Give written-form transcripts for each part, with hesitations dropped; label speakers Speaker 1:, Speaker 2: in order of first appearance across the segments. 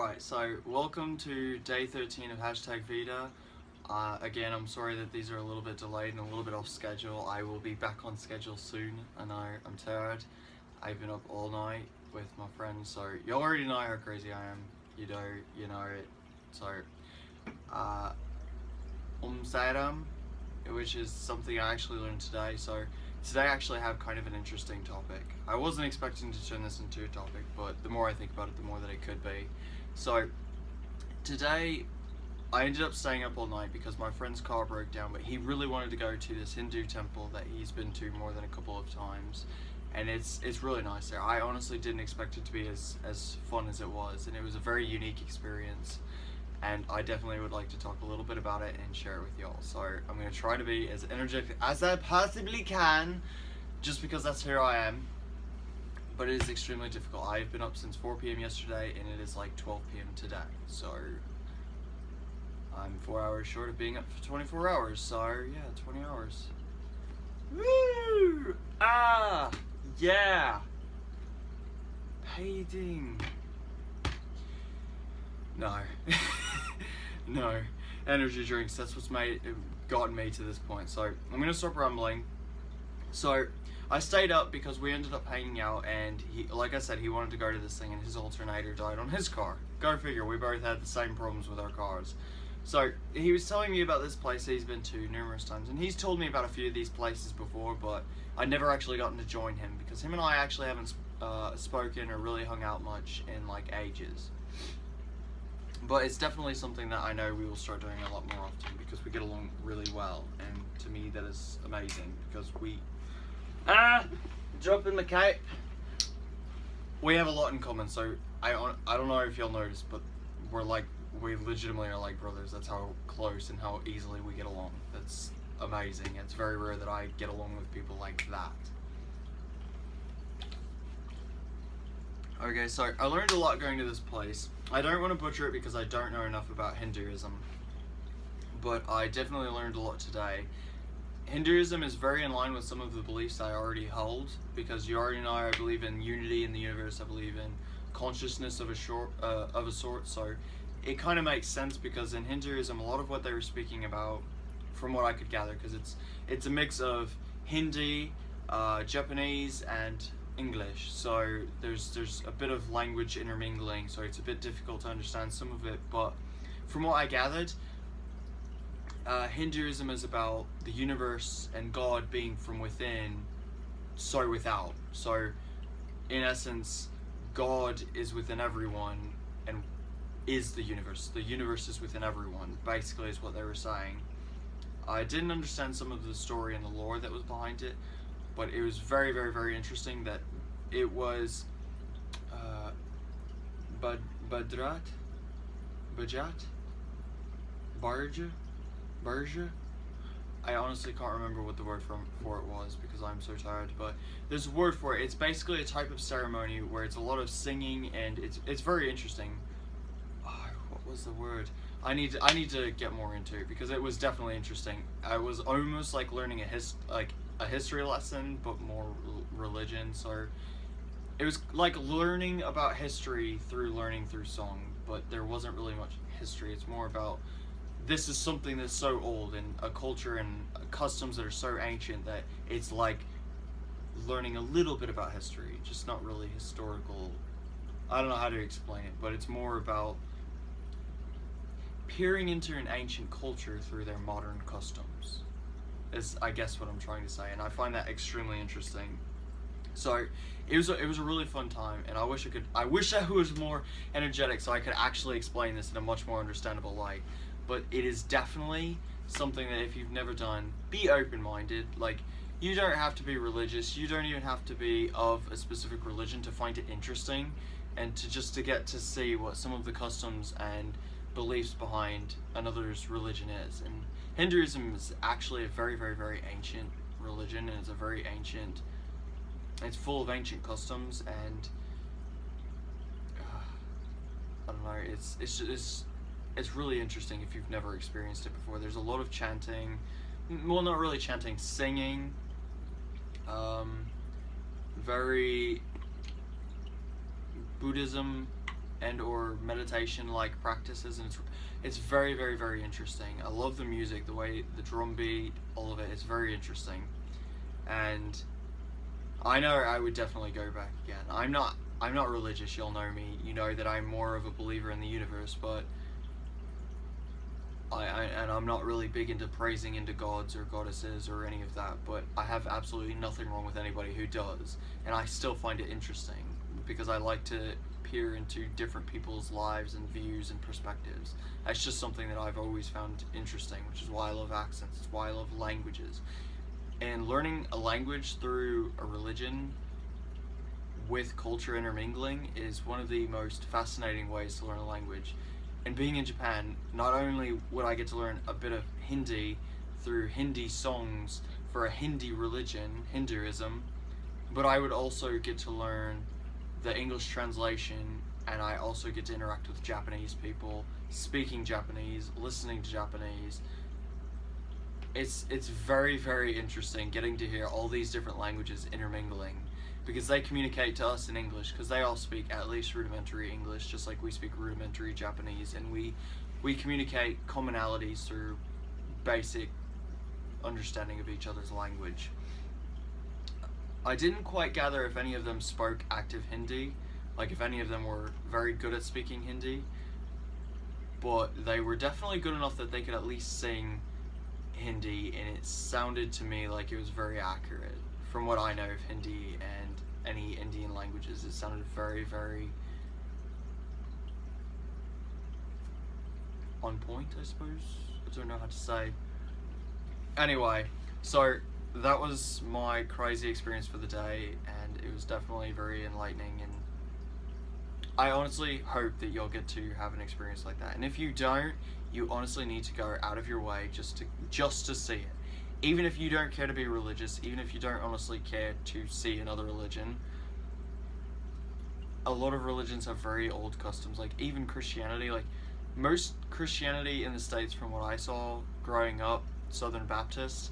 Speaker 1: Alright, so welcome to day 13 of Hashtag Vita. Again, I'm sorry that these are a little bit delayed and a little bit off schedule. I will be back on schedule soon. I know, I'm tired. I've been up all night with my friends, so you already know how crazy I am. You know it. So, Sayram, which is something I actually learned today. So, today I actually have kind of an interesting topic. I wasn't expecting to turn this into a topic, but the more I think about it, the more that it could be. So, today I ended up staying up all night because my friend's car broke down, but he really wanted to go to this Hindu temple that he's been to more than a couple of times, and it's really nice there. I honestly didn't expect it to be as fun as it was, and it was a very unique experience, and I definitely would like to talk a little bit about it and share it with y'all. So I'm going to try to be as energetic as I possibly can, just because that's who I am. But it is extremely difficult. I've been up since 4 p.m. yesterday, and it is like 12 p.m. today. So I'm 4 hours short of being up for 24 hours. So yeah, 20 hours. Woo! Ah! Yeah! Painting. No. No. Energy drinks, that's what's gotten me to this point. So I'm going to stop rambling. So I stayed up because we ended up hanging out, and he, like I said, he wanted to go to this thing, and his alternator died on his car. Go figure, we both had the same problems with our cars. So he was telling me about this place that he's been to numerous times, and he's told me about a few of these places before, but I never actually gotten to join him because him and I actually haven't spoken or really hung out much in like ages. But it's definitely something that I know we will start doing a lot more often because we get along really well, and to me that is amazing because we dropping the cape. We have a lot in common, so I don't know if y'all noticed, but we legitimately are like brothers. That's how close and how easily we get along. That's amazing. It's very rare that I get along with people like that. Okay, so I learned a lot going to this place. I don't want to butcher it because I don't know enough about Hinduism, but I definitely learned a lot today. Hinduism is very in line with some of the beliefs I already hold, because you already know I believe in unity in the universe. I believe in consciousness of a sort. So it kind of makes sense because in Hinduism, a lot of what they were speaking about, from what I could gather, because it's a mix of Hindi, Japanese, and English. So there's a bit of language intermingling. So it's a bit difficult to understand some of it. But from what I gathered, Hinduism is about the universe and God being from within, so without. So, in essence, God is within everyone and is the universe. The universe is within everyone, basically, is what they were saying. I didn't understand some of the story and the lore that was behind it, but it was very, very, very interesting that it was Bajat? Berja? I honestly can't remember what the word for it was because I'm so tired, but there's a word for it. It's basically a type of ceremony where it's a lot of singing, and it's very interesting. Oh, what was the word? I need to get more into it because it was definitely interesting. I was almost like learning a history lesson, but more religion. So it was like learning about history through learning through song, but there wasn't really much history. It's more about this is something that's so old, and a culture and customs that are so ancient that it's like learning a little bit about history, just not really historical. I don't know how to explain it, but it's more about peering into an ancient culture through their modern customs, is I guess what I'm trying to say, and I find that extremely interesting. So it was a really fun time, and I wish I was more energetic so I could actually explain this in a much more understandable light. But it is definitely something that if you've never done, be open-minded. Like, you don't have to be religious. You don't even have to be of a specific religion to find it interesting, and to get to see what some of the customs and beliefs behind another's religion is. And Hinduism is actually a very, very, very ancient religion, and it's full of ancient customs, and I don't know. It's really interesting if you've never experienced it before. There's a lot of chanting, well, not really chanting, singing, very Buddhism and or meditation like practices, and it's very, very, very interesting. I love the music, the way the drum beat, all of it is very interesting, and I know I would definitely go back again. I'm not religious, you'll know me. You know that I'm more of a believer in the universe, but and I'm not really big into praising into gods or goddesses or any of that, but I have absolutely nothing wrong with anybody who does, and I still find it interesting because I like to peer into different people's lives and views and perspectives. That's just something that I've always found interesting, which is why I love accents, it's why I love languages. And learning a language through a religion with culture intermingling is one of the most fascinating ways to learn a language. And being in Japan, not only would I get to learn a bit of Hindi through Hindi songs for a Hindi religion, Hinduism, but I would also get to learn the English translation, and I also get to interact with Japanese people, speaking Japanese, listening to Japanese. It's very, very interesting getting to hear all these different languages intermingling, because they communicate to us in English, because they all speak at least rudimentary English, just like we speak rudimentary Japanese, and we communicate commonalities through basic understanding of each other's language. I didn't quite gather if any of them spoke active Hindi, like if any of them were very good at speaking Hindi, but they were definitely good enough that they could at least sing Hindi, and it sounded to me like it was very accurate. From what I know of Hindi and any Indian languages, it sounded very, very on point, I suppose. I don't know how to say. Anyway, so that was my crazy experience for the day, and it was definitely very enlightening, and I honestly hope that you'll get to have an experience like that. And if you don't, you honestly need to go out of your way just to see it. Even if you don't care to be religious, even if you don't honestly care to see another religion, a lot of religions have very old customs, like even Christianity. Like most Christianity in the States, from what I saw growing up, Southern Baptist,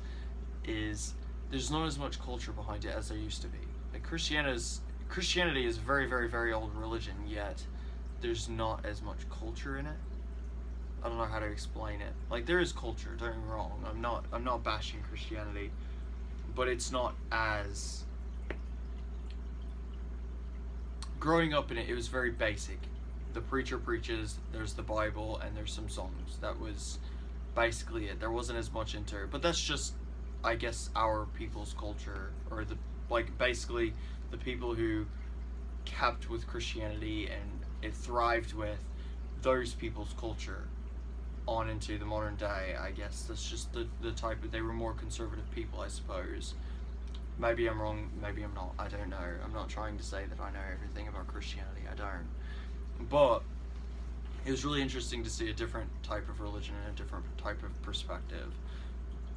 Speaker 1: is there's not as much culture behind it as there used to be. Like Christianity is a very, very, very old religion, yet there's not as much culture in it. I don't know how to explain it. Like, there is culture, don't get me wrong. I'm not bashing Christianity, but it's not as... Growing up in it, it was very basic. The preacher preaches, there's the Bible, and there's some songs. That was basically it. There wasn't as much into it. But that's just, I guess, our people's culture, or basically the people who kept with Christianity and it thrived with those people's culture on into the modern day. I guess that's just the type of, they were more conservative people, I suppose. Maybe I'm wrong, maybe I'm not, I don't know. I'm not trying to say that I know everything about Christianity, I don't. But it was really interesting to see a different type of religion and a different type of perspective.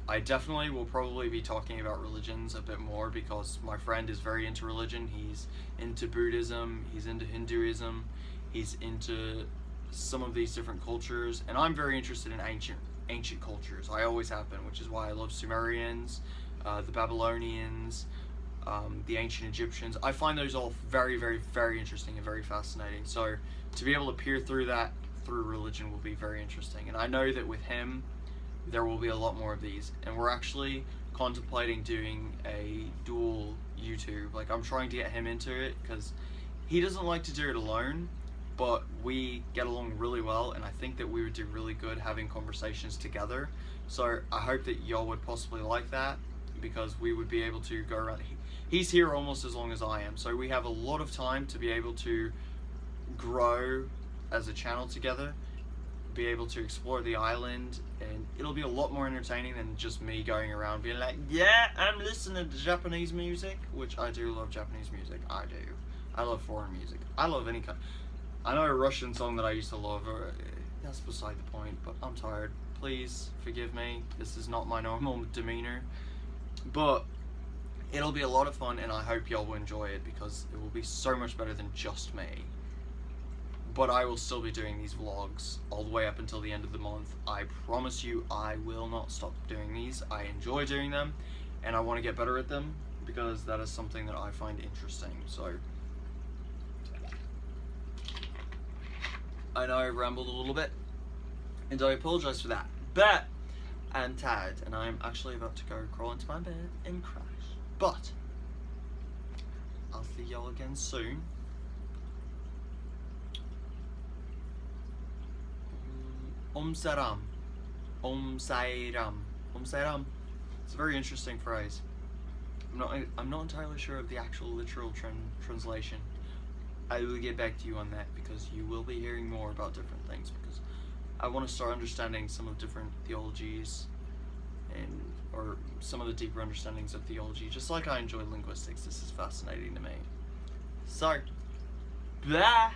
Speaker 1: I definitely will probably be talking about religions a bit more because my friend is very into religion. He's into Buddhism, he's into Hinduism, he's into some of these different cultures, and I'm very interested in ancient cultures. I always have been, which is why I love Sumerians, the Babylonians, the ancient Egyptians. I find those all very, very, very interesting and very fascinating. So to be able to peer through that through religion will be very interesting. And I know that with him, there will be a lot more of these. And we're actually contemplating doing a dual YouTube. Like, I'm trying to get him into it because he doesn't like to do it alone, but we get along really well, and I think that we would do really good having conversations together. So I hope that y'all would possibly like that, because we would be able to go around. He's here almost as long as I am, so we have a lot of time to be able to grow as a channel together, be able to explore the island, and it'll be a lot more entertaining than just me going around being like, yeah, I'm listening to Japanese music, which I do love Japanese music. I do. I love foreign music. I love any kind. I know a Russian song that I used to love. That's beside the point, but I'm tired. Please forgive me. This is not my normal demeanor. But it'll be a lot of fun, and I hope y'all will enjoy it, because it will be so much better than just me. But I will still be doing these vlogs all the way up until the end of the month. I promise you, I will not stop doing these. I enjoy doing them, and I want to get better at them, because that is something that I find interesting. So I know I've rambled a little bit, and I apologise for that. But I'm tired, and I'm actually about to go crawl into my bed and crash. But I'll see y'all again soon. Saram. Sairam. Sairam. It's a very interesting phrase. I'm not entirely sure of the actual literal translation. I will get back to you on that, because you will be hearing more about different things, because I want to start understanding some of different theologies or some of the deeper understandings of theology, just like I enjoy linguistics. This is fascinating to me. So, blah.